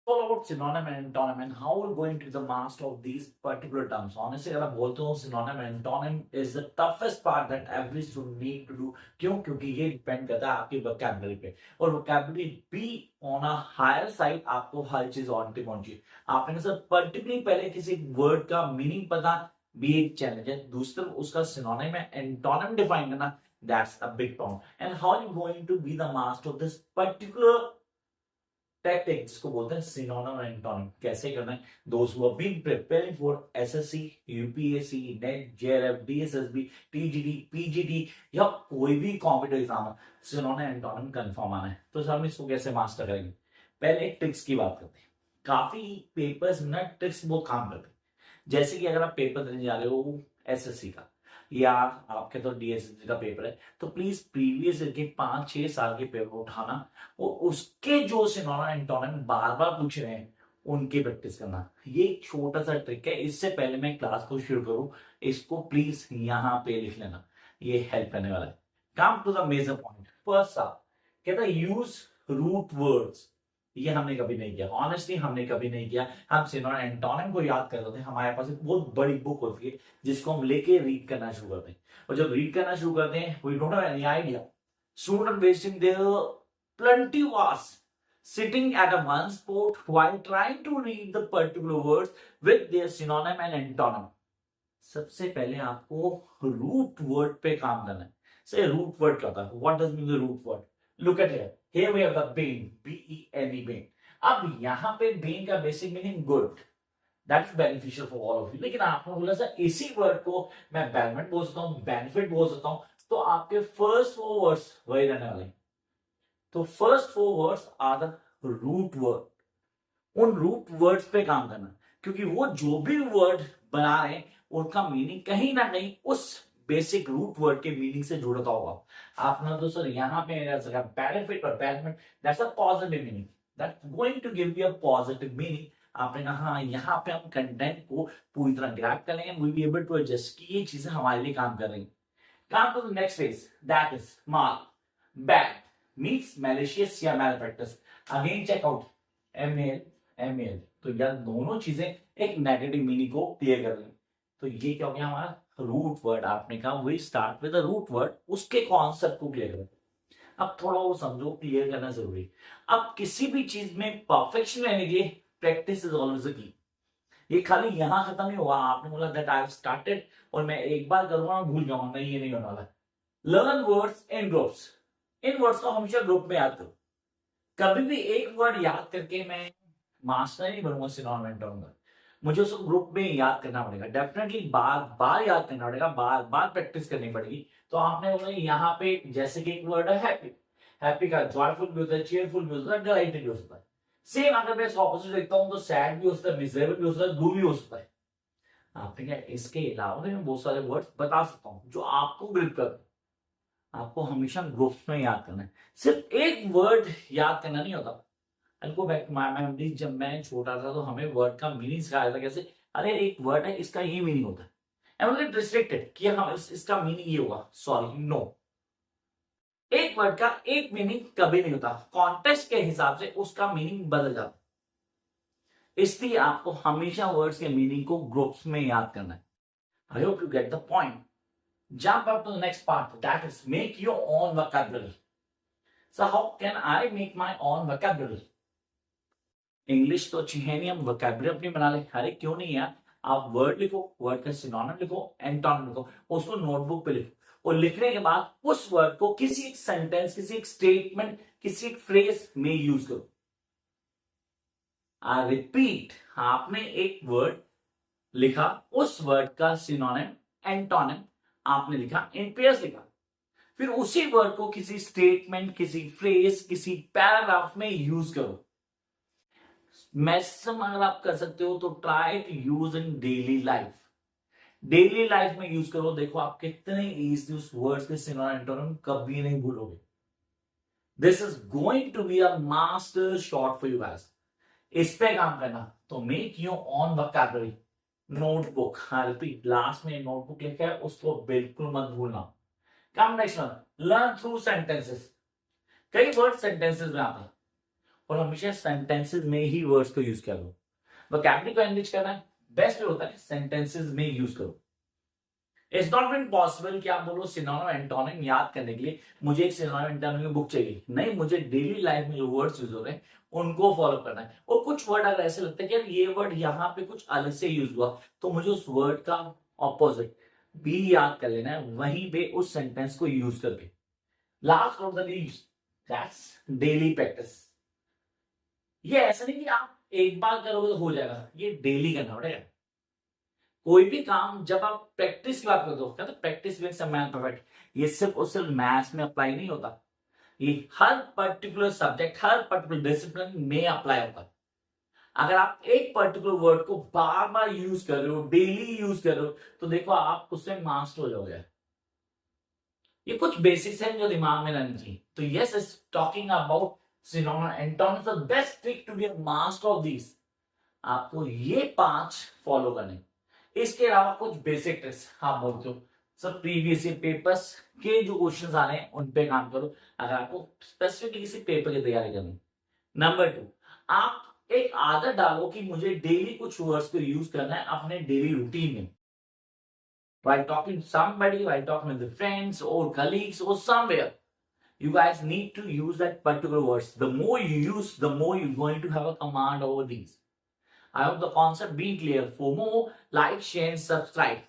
All about synonym and antonym and how we're going to the master of these particular terms. Honestly, अगर आप बोलते हो synonym and antonym is the toughest part that every student need to do. क्यों? क्योंकि ये depend करता है आपकी vocabulary पे और vocabulary भी on a higher side आपको हर चीज ऑन टिक होनी चाहिए. आपने सर पर्टिकुलरली पहले किसी वर्ड का मीनिंग पता भी एक चैलेंज है. दूसरी तरफ उसका synonym है antonym डिफाइन करना that's a big problem. And how are you going to be the master of this particular tactic जिसको बोलते हैं सिनोनिम एंड एंटोनिम कैसे करना है. Those who have been preparing for SSC, UPSC, NET, JRF, DSSB, TGT, PGT या कोई भी competitive exam है, सिनोनिम एंड एंटोनिम कंफर्म आना है. तो सर हम इसको कैसे मास्टर करेंगे? पहले एक ट्रिक्स की बात करते हैं. काफी पेपर्स में ट्रिक्स बहुत काम करते हैं. जैसे कि अगर आप पेपर देने जा रहे हो एसएससी का या आपके तो डीएसएससी का पेपर है, तो प्लीज प्रीवियस के 5-6 साल के पेपर उठाना और उसके जो सिनोनिम एंटोनिम बार बार पूछ रहे हैं उनकी प्रैक्टिस करना. ये एक छोटा सा ट्रिक है. इससे पहले मैं क्लास को शुरू करूं, इसको प्लीज यहाँ पे लिख लेना, ये हेल्प करने वाला है. Come to the major point. First आप कहता है यूज रूट वर्ड्स. ये हमने कभी नहीं किया, ऑनेस्टली हमने कभी नहीं किया. हम सिनोनिम एंटोनिम को याद कर रहे थे. हमारे पास एक बहुत बड़ी बुक होती है जिसको हम लेके रीड करना शुरू करते हैं और जब रीड करना शुरू करते हैं we don't have any idea. Student wasting their plenty hours sitting at a one spot while trying to read the particular words with their synonym and antonym. सबसे पहले आपको रूट वर्ड पे काम करना है. से रूट वर्ड क्या होता है? What does mean the root word? Look at here. Here we have the ben, B-E-N-E, ben. अब यहाँ पे बेन का basic meaning good, that is beneficial for all of you. लेकिन आपने बोला सर इसी वर्ड को मैं बेनिफिट बोल सकता हूँ, बेनिफिट बोल सकता हूँ, तो आपके फर्स्ट वो वर्ड्स वही रहने वाले. तो first 4 words are the root word. उन रूट वर्ड्स पे काम करना, क्योंकि वो जो भी वर्ड बना रहे हैं उनका मीनिंग कहीं ना कहीं उस बेसिक रूट वर्ड के मीनिंग से जुड़ता होगा. आपने तो सर यहाँ पे बेनिफिट और benefit that's a positive meaning, that's going to give you a positive meaning. आपने कहा हाँ यहाँ पे हम कंटेंट को पूरी तरह ग्रैब कर लेंगे, we be able to adjust कि ये चीजें हमारे लिए काम कर रही हैं. Come to the next phase, that is mal. Bad means malicious या malpractice. Again check out MAL. तो यार दोनों चीजें एक नेगेटिव मीनिंग को क्लियर कर रही हैं. तो ये क्या हो गया हमारा रूट वर्ड. आपने कहा we start with the root word, उसके कॉन्सेप्ट को क्लियर करें. अब थोड़ा वो समझो, क्लियर करना जरूरी. अब किसी भी चीज में परफेक्शन लेने के लिए प्रैक्टिस इज ऑलवेज की. ये खाली यहां खत्म नहीं हुआ. आपने बोला दैट आई हैव स्टार्टेड और मैं एक बार करूंगा भूल जाऊंगा, नहीं ये नहीं होने वाला. Learn words in groups. In words को हमेशा ग्रुप में याद करो. कभी भी एक वर्ड याद करके मैं मास्टर नहीं बनूंगा सिनोनिम एंटोनिम का. मुझे उसको ग्रुप में याद करना पड़ेगा. डेफिनेटली बार बार याद करना पड़ेगा, बार बार प्रैक्टिस करनी पड़ेगी. तो आपने बोला यहाँ पे जैसे कि एक वर्ड है हैप्पी. हैप्पी का जॉयफुल भी होता है, चीयरफुल भी होता है, डिलाइटेड भी हो सकता है. सेम अगर मैं इसका ऑपोजिट देखता हूँ तो सैड भी हो सकता है, मिजरेबल भी हो सकता है, ब्लू भी हो सकता है. आपने क्या इसके अलावा मैं बहुत सारे वर्ड्स बता सकता हूँ जो आपको ग्रिप कर. आपको हमेशा ग्रुप्स में याद करना है. सिर्फ एक वर्ड याद करना नहीं होता. Go back my memory. जब मैं छोटा था तो हमें वर्ड का मीनिंग सिखाया था. कैसे? अरे एक वर्ड है, इसका ये मीनिंग होता है. आई वाज रिस्ट्रिक्टेड कि हाँ इसका मीनिंग ये होगा. Sorry, no. एक वर्ड का एक मीनिंग कभी नहीं होता. कॉन्टेक्स्ट के हिसाब से उसका मीनिंग बदल जाता. इसलिए आपको हमेशा वर्ड्स के मीनिंग को ग्रुप्स में याद करना है. I hope you get the point. Jump up to the next part, that is make your own vocabulary. So how can I make my own vocabulary? English तो अच्छी है नहीं, हम vocabulary अपनी बना ले. अरे क्यों नहीं यार, आप वर्ड लिखो, वर्ड का सिनोनिम लिखो, एंटोनिम लिखो, उसको नोटबुक पे लिखो और लिखने के बाद उस वर्ड को किसी एक सेंटेंस, किसी एक स्टेटमेंट, किसी एक फ्रेज में यूज करो. आई रिपीट, आपने एक वर्ड लिखा, उस वर्ड का सिनोनिम, एंटोनिम आपने लिखा, इन पेयर्स लिखा. फिर उसी वर्ड को किसी स्टेटमेंट, किसी फ्रेज, किसी पैराग्राफ में यूज करो. मैक्सिमम अगर आप कर सकते हो तो try to use in daily life. Daily life में यूज करो. देखो आप कितने इजी उस वर्ड्स के सिनोनिम एंटोनिम कभी नहीं भूलोगे. This is going to be a master shot for you guys. इस पे काम करना. तो make your own vocabulary. Notebook, हाँ रिपीट, लास्ट में नोटबुक लिखा है उसको बिल्कुल मत भूलना. Come next one, learn through sentences. कई वर्ड सेंटेंसेस में आते हैं और हमेशा सेंटेंसेस में ही वर्ड्स को यूज करो। वोकैबुलरी को एनरिच करना है, बेस्ट होता है सेंटेंसेस में यूज करो। इट्स नॉट बीन पॉसिबल कि आप बोलो सिनोनिम एंटोनिम याद करने के लिए मुझे एक सिनोनिम एंटोनिम की बुक चाहिए, नहीं, मुझे डेली लाइफ में जो वर्ड्स यूज हो रहे हैं उनको फॉलो करना है। और कुछ वर्ड अगर ऐसे लगता है कि यार ये वर्ड यहाँ पे कुछ अलग से यूज हुआ, तो मुझे उस वर्ड का ऑपोजिट भी याद कर लेना है वहीं पे उस सेंटेंस को यूज करके। Last of the leaves, that's daily practice. ये ऐसा नहीं कि आप एक बार करोगे तो हो जाएगा, ये डेली करना पड़ेगा। कोई भी काम जब आप प्रैक्टिस की बात करते हो, क्या तो practice makes a man perfect, ये सिर्फ और सिर्फ मैथ्स में अप्लाई नहीं होता, ये हर पर्टिकुलर सब्जेक्ट, हर पर्टिकुलर डिसिप्लिन में अप्लाई होता है। अगर आप एक पर्टिकुलर वर्ड को बार बार यूज कर रहे हो, डेली यूज कर रहे हो, तो देखो आप उसमें मास्टर हो जाओगे। ये कुछ बेसिक्स हैं जो दिमाग में रहनी चाहिए। तो yes, is talking about synonym antonyms, the best trick to be a master of this, आपको ये 5 फॉलो करने। इसके अलावा कुछ बेसिक ट्रिक्स आप बोलते हो सब प्रीवियस ईयर पेपर्स के जो क्वेश्चंस आ रहे हैं उन पे काम करो, अगर आपको स्पेसिफिकली किसी पेपर की तैयारी करनी। नंबर 2, आप एक आदत डालो कि मुझे डेली कुछ वर्ड्स को यूज करना है अपने डेली रूटीन में। While talking to somebody, while talking with the friends or colleagues or somewhere, you guys need to use that particular words. The more you use, the more you're going to have a command over these. I hope the concept being clear. For more, like, share, and subscribe.